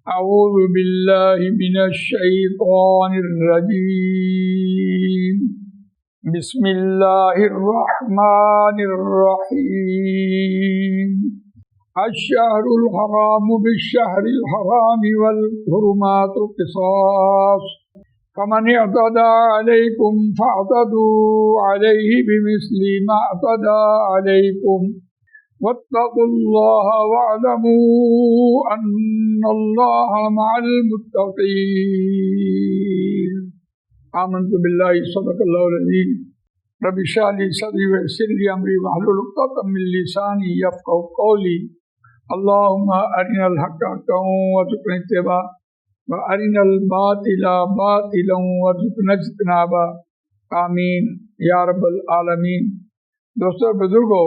أعوذ بالله من الشيطان الرجيم. بسم الله الرحمن الرحيم. الشهر الحرام بالشهر الحرام والحرمات قصاص فمن اعتدى عليكم فاعتدوا عليه بمثل ما اعتدى عليكم واتقوا الله واعلموا أن الله مع المتقين. آمنت بالله صدق الله العظيم. رب اشرح لي صدري ويسر لي أمري واحلل عقدة من لساني يفقهوا قولي. اللهم أرنا الحق حقا وارزقنا اتباعه وأرنا الباطل باطلا وارزقنا اجتنابه. آمین یا رب العالمین. دوستو بزرگو،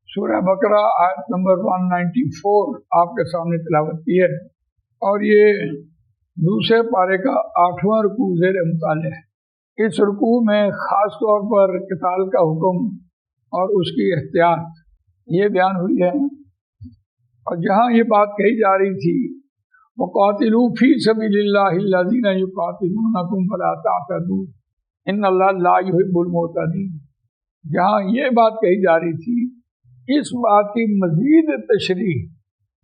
سورہ بقرہ آیت نمبر 194 آپ کے سامنے تلاوت کی ہے، اور یہ دوسرے پارے کا 8واں رکوع زیر مطالعہ ہے۔ اس رکوع میں خاص طور پر قتال کا حکم اور اس کی احتیاط یہ بیان ہوئی ہے، اور جہاں یہ بات کہی جا رہی تھی وَقَاتِلُوا فِي سَبِيلِ اللَّهِ الَّذِينَ يُقَاتِلُونَكُمْ فَلَا تَعْتَدُوا إِنَّ اللَّهَ لَا يُحِبُّ الْمُعْتَدِينَ، جہاں یہ بات کہی جا رہی تھی اس بات کی مزید تشریح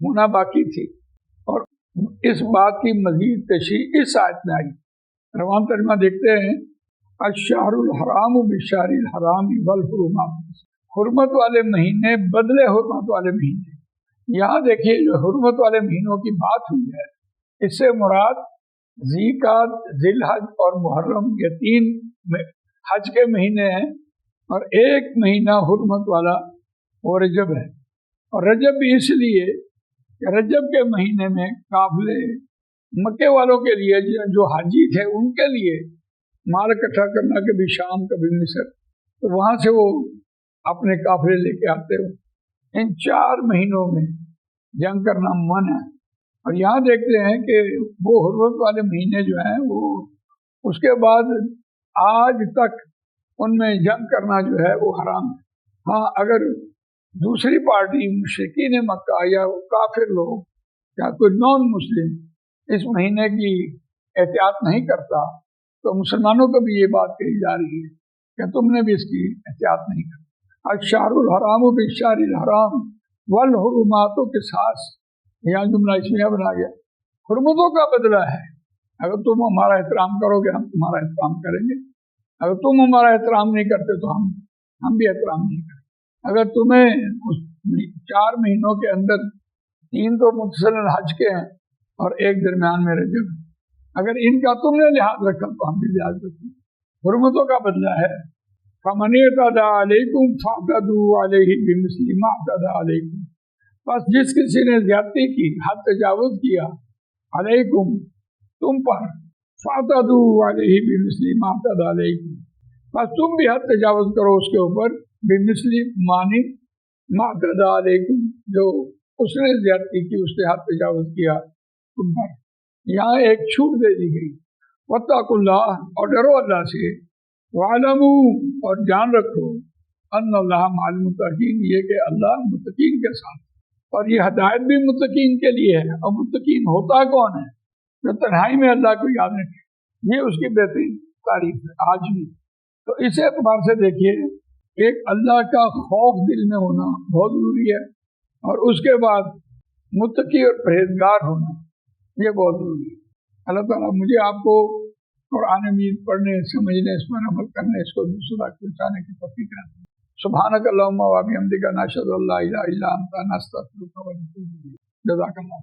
ہونا باقی تھی، اور اس بات کی مزید تشریح اس آیت میں آئی۔ روان ترجمہ دیکھتے ہیں، الشہر الحرام بالشہر الحرام والحرمات، حرمت والے مہینے بدلے حرمت والے مہینے۔ یہاں دیکھیے جو حرمت والے مہینوں کی بات ہوئی ہے، اس سے مراد ذی-قعدہ، ذی الحج اور محرم، یہ 3 حج کے مہینے ہیں، اور ایک مہینہ حرمت والا وہ رجب ہے۔ اور رجب بھی اس لیے کہ رجب کے مہینے میں قافلے مکے والوں کے لیے جو حاجی تھے ان کے لیے مال اکٹھا کرنا، کبھی شام کبھی مصر، تو وہاں سے وہ اپنے قافلے لے کے آتے ہو۔ ان 4 مہینوں میں جنگ کرنا منع ہے، اور یہاں دیکھتے ہیں کہ وہ حرمت والے مہینے جو ہیں وہ اس کے بعد آج تک ان میں جنگ کرنا جو ہے وہ حرام ہے۔ ہاں، اگر دوسری پارٹی مشرکین مکہ یا کافر لوگ یا کوئی نان مسلم اس مہینے کی احتیاط نہیں کرتا تو مسلمانوں کو بھی یہ بات کہی جا رہی ہے کہ تم نے بھی اس کی احتیاط نہیں کرتا۔ الشہر الحرام بالشہر الحرام والحرمات قصاص، یہاں جملہ اس میں بنا گیا، حرمتوں کا بدلہ ہے۔ اگر تم ہمارا احترام کرو گے ہم تمہارا احترام کریں گے، اگر تم ہمارا احترام نہیں کرتے تو ہم بھی احترام نہیں کریں۔ اگر تمہیں اس 4 مہینوں کے اندر 3 تو متسلسل حج کے ہیں اور ایک درمیان میں رجب، اگر ان کا تم نے لحاظ رکھا تو ہم بھی لحاظ رکھیں۔ حرمتوں کا بدلہ ہے۔ فَمَنِ اعْتَدَىٰ عَلَيْكُمْ فَاعْتَدُوا عَلَيْهِ بِمِثْلِ مَا اعْتَدَىٰ عَلَيْكُمْ، بس جس کسی نے زیادتی کی، حد تجاوز کیا، علیکم تم پر، فَاعْتَدُوا عَلَيْهِ بِمِثْلِ مَا اعْتَدَىٰ عَلَيْكُمْ، بس تم بھی حد تجاوز کرو اس کے اوپر، بِمِثْلِ معنی مَا اعْتَدَىٰ عَلَيْكُمْ، جو اس نے زیادتی کی، اس نے حد تجاوز کیا تم پر۔ یہاں ایک چھوٹ دے دی گئی، وَاتَّقُوا اللَّهَ، اور ڈرو اللہ سے، وَاعْلَمُوا، اور جان رکھو، أَنَّ اللَّهَ مَعَ الْمُتَّقِينَ، یہ کہ اللہ متقین کے ساتھ۔ اور یہ ہدایت بھی متقین کے لیے ہے، اور متقین ہوتا کون ہے؟ جو تنہائی میں اللہ کو یاد رکھے، یہ اس کی بہترین تعریف ہے آج بھی۔ تو اس اعتبار سے دیکھیے، ایک اللہ کا خوف دل میں ہونا بہت ضروری ہے، اور اس کے بعد متقی اور پرہیزگار ہونا یہ بہت ضروری ہے۔ اللہ تعالیٰ مجھے آپ کو قرآن مجید پڑھنے، سمجھنے، اس پر عمل کرنے، اس کو دوسروں تک پہنچانے کی توفیق عطا فرمائے۔ سبحانک اللہم و بحمدک، نشہد ان لا الہ الا انت، نستغفرک و نتوب الیک۔ جزاک اللہ۔